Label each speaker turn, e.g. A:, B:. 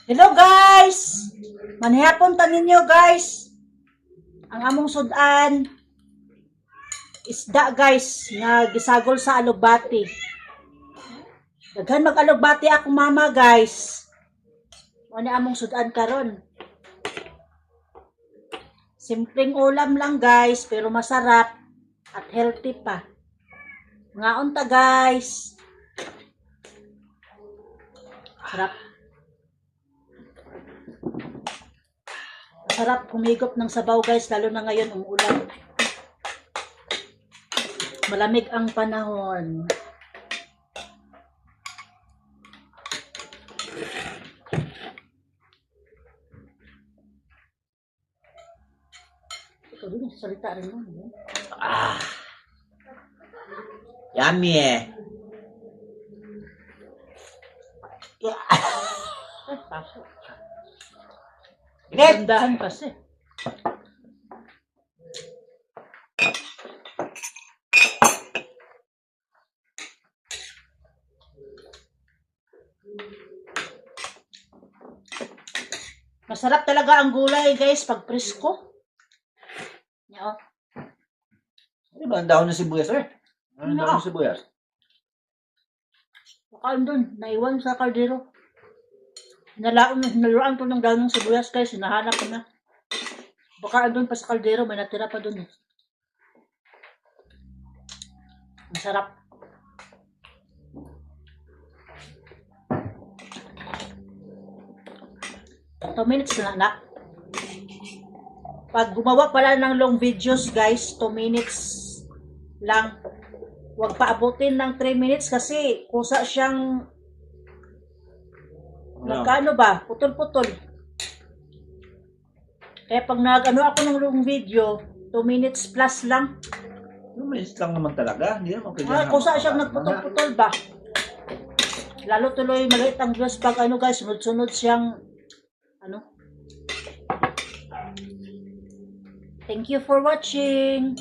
A: Hello guys! Manihapon ta ninyo guys. Ang among sudan isda guys nga gisagol sa alugbati. Daghan mag-alugbati ako mama guys. Ano among sudan karon? Simpleng ulam lang guys pero masarap at healthy pa. Ngaon ta guys. Sarap. Sarap humigop ng sabaw guys, lalo na ngayon umuulan. Malamig ang panahon. Ikaw din, salita rin mo.
B: Yummy eh.
A: Ay, paso.
B: Init!
A: Gandahan kasi. Masarap talaga ang gulay guys pag presko. Yan, oh.
B: Ano ba ang dahon ng sibuyas eh? Ano ang dahon ng sibuyas?
A: Baka doon, naiwan sa kaldero. Hinaluan ko ng dahon ng sibuyas guys, hinahanap ko na. Baka doon pa sa kaldero, may natira pa doon. Ang sarap. Ito minutes na anak. Pag gumawa pala ng long videos guys, 2 minutes lang. Huwag paabutin ng 3 minutes kasi kusa siyang nagkaano ba? Putol-putol. Kaya pag nag-ano ako ng long video, 2 minutes plus lang.
B: 2 minutes lang naman talaga. Hindi naman kailangan.
A: Kusa siyang nagputol-putol ba? Lalo tuloy maliit ang views pag ano guys, sunod-sunod siyang ano. Thank you for watching.